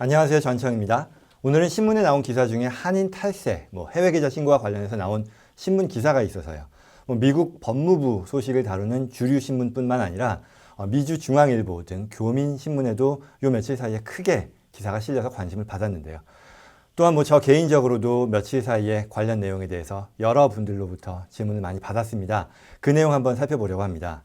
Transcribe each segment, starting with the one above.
안녕하세요. 전청입니다. 오늘은 신문에 나온 기사 중에 한인 탈세, 해외 계좌 신고와 관련해서 나온 신문 기사가 있어서요. 미국 법무부 소식을 다루는 주류 신문뿐만 아니라 미주 중앙일보 등 교민 신문에도 요 며칠 사이에 크게 기사가 실려서 관심을 받았는데요. 또한 저 개인적으로도 며칠 사이에 관련 내용에 대해서 여러분들로부터 질문을 많이 받았습니다. 그 내용 한번 살펴보려고 합니다.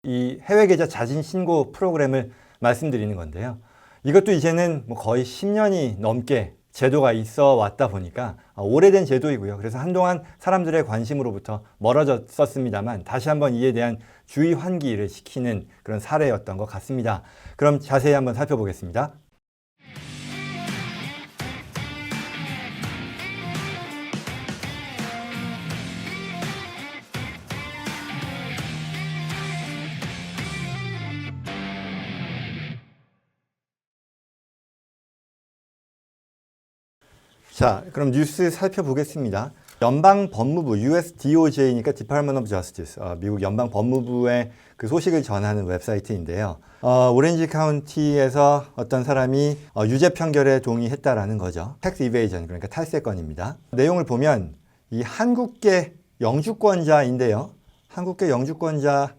이 해외 계좌 자진 신고 프로그램을 말씀드리는 건데요. 이것도 이제는 거의 10년이 넘게 제도가 있어 왔다 보니까 오래된 제도이고요. 그래서 한동안 사람들의 관심으로부터 멀어졌었습니다만 다시 한번 이에 대한 주의 환기를 시키는 그런 사례였던 것 같습니다. 그럼 자세히 한번 살펴보겠습니다. 자, 그럼 뉴스 살펴보겠습니다. 연방법무부, US DOJ니까 Department of Justice, 미국 연방법무부의 그 소식을 전하는 웹사이트인데요. 오렌지 카운티에서 어떤 사람이 유죄 판결에 동의했다라는 거죠. Tax evasion, 그러니까 탈세건입니다. 내용을 보면 이 한국계 영주권자인데요. 한국계 영주권자가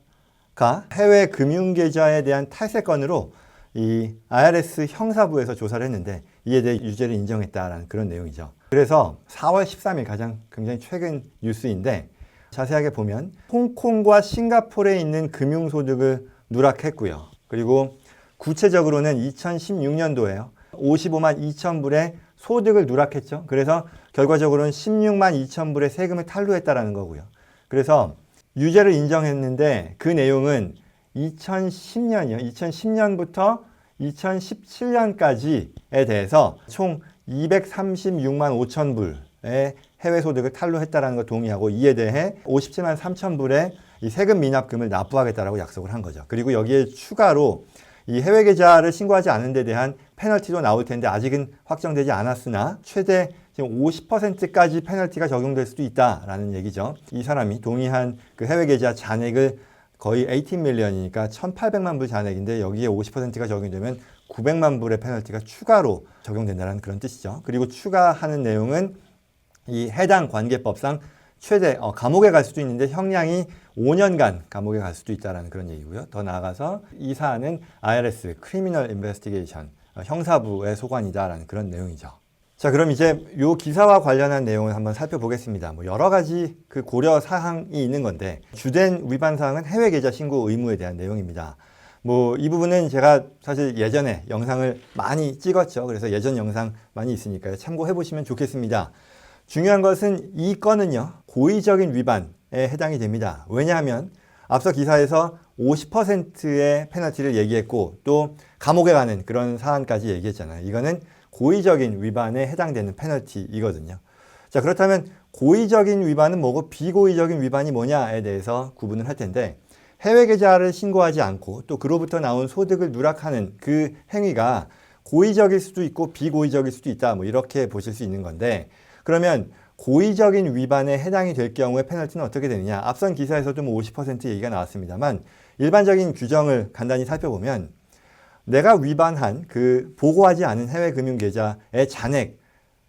해외 금융계좌에 대한 탈세건으로 이 IRS 형사부에서 조사를 했는데 이에 대해 유죄를 인정했다라는 그런 내용이죠. 그래서 4월 13일 가장 굉장히 최근 뉴스인데 자세하게 보면 홍콩과 싱가포르에 있는 금융소득을 누락했고요. 그리고 구체적으로는 2016년도에요. 55만 2천 불의 소득을 누락했죠. 그래서 결과적으로는 16만 2천 불의 세금을 탈루했다라는 거고요. 그래서 유죄를 인정했는데 그 내용은 2010년이요. 2010년부터 2017년까지에 대해서 총 236만 5천 불의 해외 소득을 탈루했다는 걸 동의하고 이에 대해 57만 3천 불의 이 세금 미납금을 납부하겠다라고 약속을 한 거죠. 그리고 여기에 추가로 이 해외 계좌를 신고하지 않은 데 대한 페널티도 나올 텐데 아직은 확정되지 않았으나 최대 지금 50%까지 페널티가 적용될 수도 있다라는 얘기죠. 이 사람이 동의한 그 해외 계좌 잔액을 거의 18밀리언이니까 1,800만 불 잔액인데 여기에 50%가 적용되면 900만 불의 페널티가 추가로 적용된다는 그런 뜻이죠. 그리고 추가하는 내용은 이 해당 관계법상 최대 감옥에 갈 수도 있는데 형량이 5년간 감옥에 갈 수도 있다는 그런 얘기고요. 더 나아가서 이 사안은 IRS, Criminal Investigation, 형사부의 소관이다라는 그런 내용이죠. 자, 그럼 이제 이 기사와 관련한 내용을 한번 살펴보겠습니다. 여러 가지 그 고려 사항이 있는 건데 주된 위반 사항은 해외 계좌 신고 의무에 대한 내용입니다. 이 부분은 제가 사실 예전에 영상을 많이 찍었죠. 그래서 예전 영상 많이 있으니까요. 참고해 보시면 좋겠습니다. 중요한 것은 이 건은요. 고의적인 위반에 해당이 됩니다. 왜냐하면 앞서 기사에서 50%의 페널티를 얘기했고 또 감옥에 가는 그런 사안까지 얘기했잖아요. 이거는 고의적인 위반에 해당되는 페널티이거든요. 자, 그렇다면 고의적인 위반은 뭐고 비고의적인 위반이 뭐냐에 대해서 구분을 할 텐데 해외 계좌를 신고하지 않고 또 그로부터 나온 소득을 누락하는 그 행위가 고의적일 수도 있고 비고의적일 수도 있다. 이렇게 보실 수 있는 건데 그러면 고의적인 위반에 해당이 될 경우에 페널티는 어떻게 되느냐. 앞선 기사에서도 50% 얘기가 나왔습니다만 일반적인 규정을 간단히 살펴보면 내가 위반한 그 보고하지 않은 해외 금융계좌의 잔액의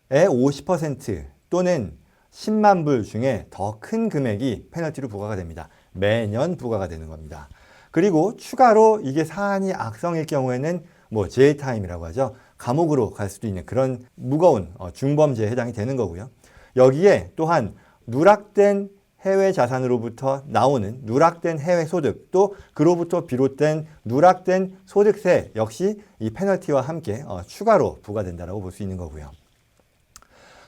50% 또는 10만 불 중에 더 큰 금액이 페널티로 부과가 됩니다. 매년 부과가 되는 겁니다. 그리고 추가로 이게 사안이 악성일 경우에는 제일타임이라고 하죠. 감옥으로 갈 수도 있는 그런 무거운 중범죄에 해당이 되는 거고요. 여기에 또한 누락된 해외 자산으로부터 나오는 누락된 해외 소득 또 그로부터 비롯된 누락된 소득세 역시 이 페널티와 함께 추가로 부과된다고 볼 수 있는 거고요.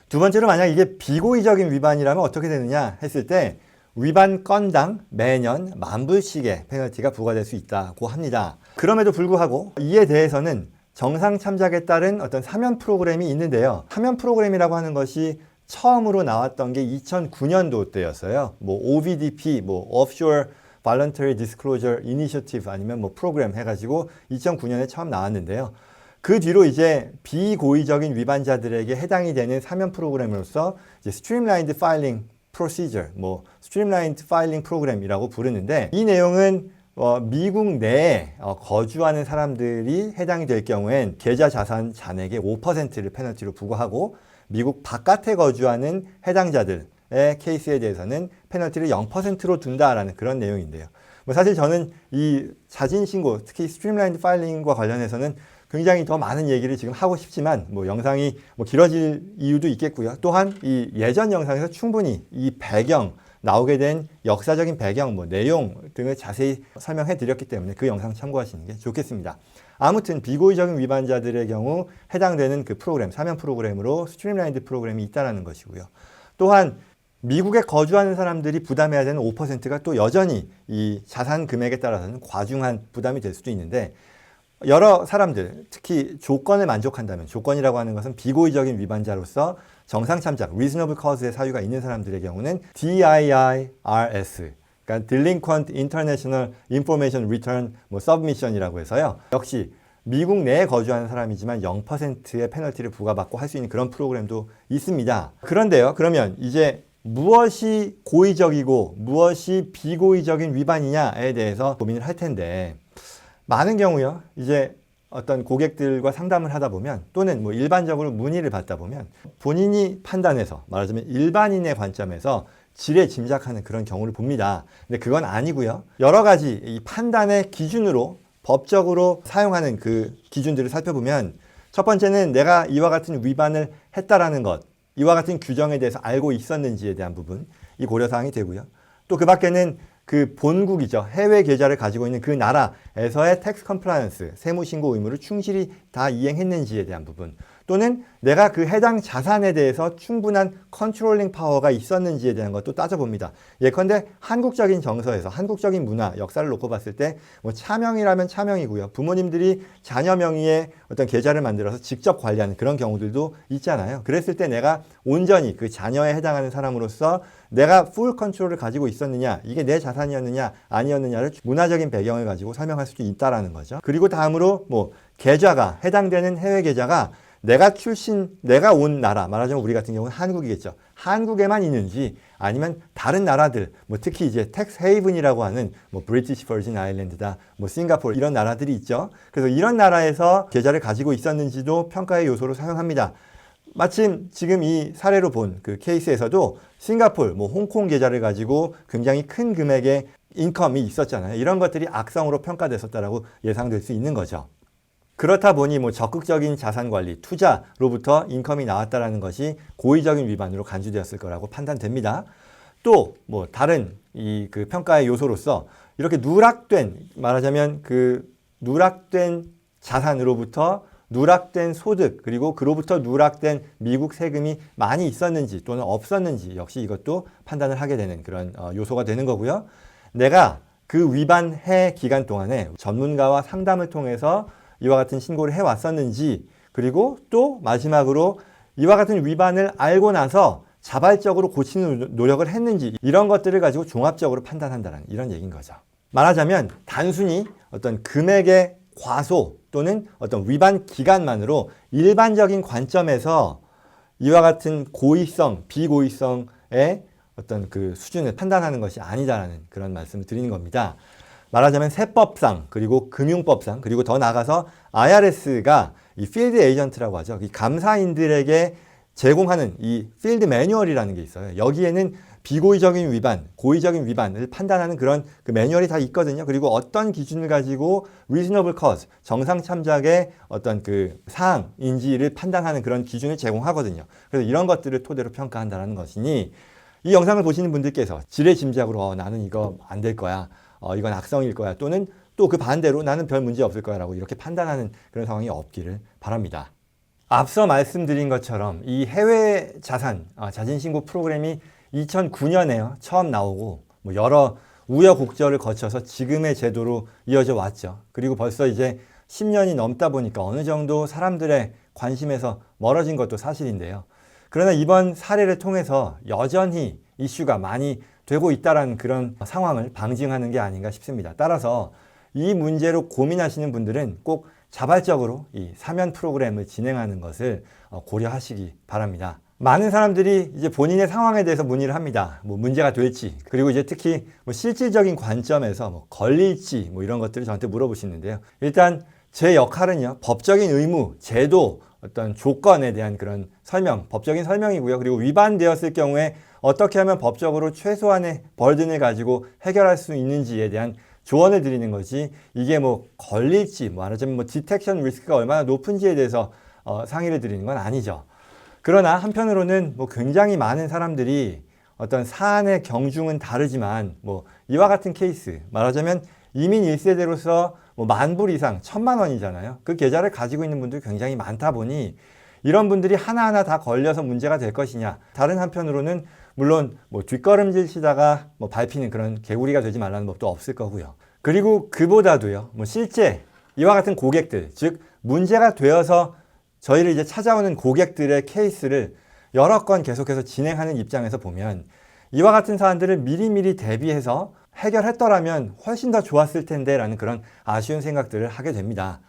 두 번째로 만약 이게 비고의적인 위반이라면 어떻게 되느냐 했을 때 위반 건당 매년 10,000불씩의 페널티가 부과될 수 있다고 합니다. 그럼에도 불구하고 이에 대해서는 정상 참작에 따른 어떤 사면 프로그램이 있는데요. 사면 프로그램이라고 하는 것이 처음으로 나왔던 게 2009년도 때였어요. OVDP, Offshore Voluntary Disclosure Initiative 아니면 프로그램 해가지고 2009년에 처음 나왔는데요. 그 뒤로 이제 비고의적인 위반자들에게 해당이 되는 사면 프로그램으로서 이제 Streamlined Filing Procedure, Streamlined Filing Program이라고 부르는데 이 내용은 미국 내에 거주하는 사람들이 해당이 될 경우엔 계좌 자산 잔액의 5%를 페널티로 부과하고 미국 바깥에 거주하는 해당자들의 케이스에 대해서는 페널티를 0%로 둔다라는 그런 내용인데요. 사실 저는 이 자진 신고, 특히 스트림라인드 파일링과 관련해서는 굉장히 더 많은 얘기를 지금 하고 싶지만 영상이 길어질 이유도 있겠고요. 또한 이 예전 영상에서 충분히 이 배경, 나오게 된 역사적인 배경, 내용 등을 자세히 설명해 드렸기 때문에 그 영상 참고하시는 게 좋겠습니다. 아무튼 비고의적인 위반자들의 경우 해당되는 그 프로그램, 사면 프로그램으로 스트림라인드 프로그램이 있다는 것이고요. 또한 미국에 거주하는 사람들이 부담해야 되는 5%가 또 여전히 이 자산 금액에 따라서는 과중한 부담이 될 수도 있는데 여러 사람들, 특히 조건을 만족한다면, 조건이라고 하는 것은 비고의적인 위반자로서 정상 참작, reasonable cause의 사유가 있는 사람들의 경우는 DIIRS, 그러니까 Delinquent International Information Return Submission이라고 해서요. 역시 미국 내에 거주하는 사람이지만 0%의 페널티를 부과받고 할 수 있는 그런 프로그램도 있습니다. 그런데요, 그러면 이제 무엇이 고의적이고 무엇이 비고의적인 위반이냐에 대해서 고민을 할 텐데 많은 경우요, 이제 어떤 고객들과 상담을 하다 보면 또는 일반적으로 문의를 받다 보면 본인이 판단해서 말하자면 일반인의 관점에서 지레 짐작하는 그런 경우를 봅니다. 근데 그건 아니고요. 여러 가지 이 판단의 기준으로 법적으로 사용하는 그 기준들을 살펴보면 첫 번째는 내가 이와 같은 위반을 했다라는 것, 이와 같은 규정에 대해서 알고 있었는지에 대한 부분, 이 고려사항이 되고요. 또 그 밖에는 그 본국이죠. 해외 계좌를 가지고 있는 그 나라에서의 텍스 컴플라이언스, 세무신고 의무를 충실히 다 이행했는지에 대한 부분, 또는 내가 그 해당 자산에 대해서 충분한 컨트롤링 파워가 있었는지에 대한 것도 따져봅니다. 예컨대 한국적인 정서에서 한국적인 문화, 역사를 놓고 봤을 때 차명이라면 차명이고요. 부모님들이 자녀 명의의 어떤 계좌를 만들어서 직접 관리하는 그런 경우들도 있잖아요. 그랬을 때 내가 온전히 그 자녀에 해당하는 사람으로서 내가 풀 컨트롤을 가지고 있었느냐, 이게 내 자산이었느냐 아니었느냐를 문화적인 배경을 가지고 설명할 수도 있다라는 거죠. 그리고 다음으로 계좌가 해당되는 해외 계좌가 내가 온 나라, 말하자면 우리 같은 경우는 한국이겠죠. 한국에만 있는지 아니면 다른 나라들, 특히 이제 텍스 헤이븐이라고 하는 브리티시 버진 아일랜드다, 싱가포르 이런 나라들이 있죠. 그래서 이런 나라에서 계좌를 가지고 있었는지도 평가의 요소로 사용합니다. 마침 지금 이 사례로 본 그 케이스에서도 싱가포르, 홍콩 계좌를 가지고 굉장히 큰 금액의 인컴이 있었잖아요. 이런 것들이 악성으로 평가됐었다라고 예상될 수 있는 거죠. 그렇다 보니 적극적인 자산 관리, 투자로부터 인컴이 나왔다라는 것이 고의적인 위반으로 간주되었을 거라고 판단됩니다. 또 다른 이 그 평가의 요소로서 이렇게 말하자면 그 누락된 자산으로부터 누락된 소득, 그리고 그로부터 누락된 미국 세금이 많이 있었는지 또는 없었는지 역시 이것도 판단을 하게 되는 그런 요소가 되는 거고요. 내가 그 위반해 기간 동안에 전문가와 상담을 통해서 이와 같은 신고를 해왔었는지, 그리고 또 마지막으로 이와 같은 위반을 알고 나서 자발적으로 고치는 노력을 했는지, 이런 것들을 가지고 종합적으로 판단한다는 이런 얘기인 거죠. 말하자면 단순히 어떤 금액의 과소 또는 어떤 위반 기간만으로 일반적인 관점에서 이와 같은 고의성, 비고의성의 어떤 그 수준을 판단하는 것이 아니다라는 그런 말씀을 드리는 겁니다. 말하자면 세법상, 그리고 금융법상, 그리고 더 나아가서 IRS가 이 필드 에이전트라고 하죠. 이 감사인들에게 제공하는 이 필드 매뉴얼이라는 게 있어요. 여기에는 비고의적인 위반, 고의적인 위반을 판단하는 그런 그 매뉴얼이 다 있거든요. 그리고 어떤 기준을 가지고 reasonable cause, 정상 참작의 어떤 그 사항인지를 판단하는 그런 기준을 제공하거든요. 그래서 이런 것들을 토대로 평가한다는 것이니, 이 영상을 보시는 분들께서 지레짐작으로 나는 이거 안 될 거야, 이건 악성일 거야, 또는 또 그 반대로 나는 별 문제 없을 거야 라고 이렇게 판단하는 그런 상황이 없기를 바랍니다. 앞서 말씀드린 것처럼 이 해외 자진신고 프로그램이 2009년에 처음 나오고 여러 우여곡절을 거쳐서 지금의 제도로 이어져 왔죠. 그리고 벌써 이제 10년이 넘다 보니까 어느 정도 사람들의 관심에서 멀어진 것도 사실인데요. 그러나 이번 사례를 통해서 여전히 이슈가 많이 되고 있다는 그런 상황을 방증하는 게 아닌가 싶습니다. 따라서 이 문제로 고민하시는 분들은 꼭 자발적으로 이 사면 프로그램을 진행하는 것을 고려하시기 바랍니다. 많은 사람들이 이제 본인의 상황에 대해서 문의를 합니다. 뭐 문제가 될지, 그리고 이제 특히 뭐 실질적인 관점에서 뭐 걸릴지 뭐 이런 것들을 저한테 물어보시는데요. 일단 제 역할은요, 법적인 의무, 제도, 어떤 조건에 대한 그런 설명, 법적인 설명이고요. 그리고 위반되었을 경우에 어떻게 하면 법적으로 최소한의 벌든을 가지고 해결할 수 있는지에 대한 조언을 드리는 거지, 이게 뭐 걸릴지, 말하자면 뭐 디텍션 리스크가 얼마나 높은지에 대해서 상의를 드리는 건 아니죠. 그러나 한편으로는 뭐 굉장히 많은 사람들이 어떤 사안의 경중은 다르지만 뭐 이와 같은 케이스, 말하자면 이민 1세대로서 뭐 10,000불 이상, 1,000만 원이잖아요. 그 계좌를 가지고 있는 분들이 굉장히 많다 보니 이런 분들이 하나하나 다 걸려서 문제가 될 것이냐. 다른 한편으로는 물론 뭐 뒷걸음질 치다가 뭐 밟히는 그런 개구리가 되지 말라는 법도 없을 거고요. 그리고 그보다도요, 뭐 실제 이와 같은 고객들, 즉 문제가 되어서 저희를 이제 찾아오는 고객들의 케이스를 여러 건 계속해서 진행하는 입장에서 보면 이와 같은 사안들을 미리미리 대비해서 해결했더라면 훨씬 더 좋았을 텐데 라는 그런 아쉬운 생각들을 하게 됩니다.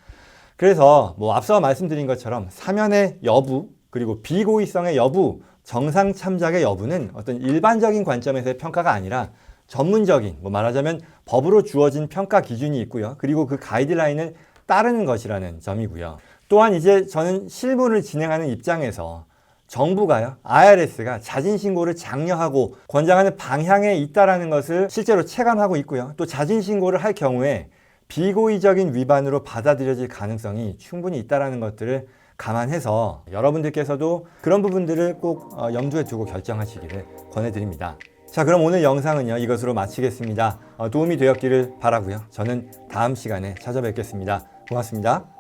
그래서 뭐 앞서 말씀드린 것처럼 사면의 여부, 그리고 비고의성의 여부, 정상 참작의 여부는 어떤 일반적인 관점에서의 평가가 아니라 전문적인, 뭐 말하자면 법으로 주어진 평가 기준이 있고요. 그리고 그 가이드라인을 따르는 것이라는 점이고요. 또한 이제 저는 실무를 진행하는 입장에서 정부가요, IRS가 자진신고를 장려하고 권장하는 방향에 있다라는 것을 실제로 체감하고 있고요. 또 자진신고를 할 경우에 비고의적인 위반으로 받아들여질 가능성이 충분히 있다라는 것들을 감안해서 여러분들께서도 그런 부분들을 꼭 염두에 두고 결정하시기를 권해드립니다. 자, 그럼 오늘 영상은요, 이것으로 마치겠습니다. 도움이 되었기를 바라고요. 저는 다음 시간에 찾아뵙겠습니다. 고맙습니다.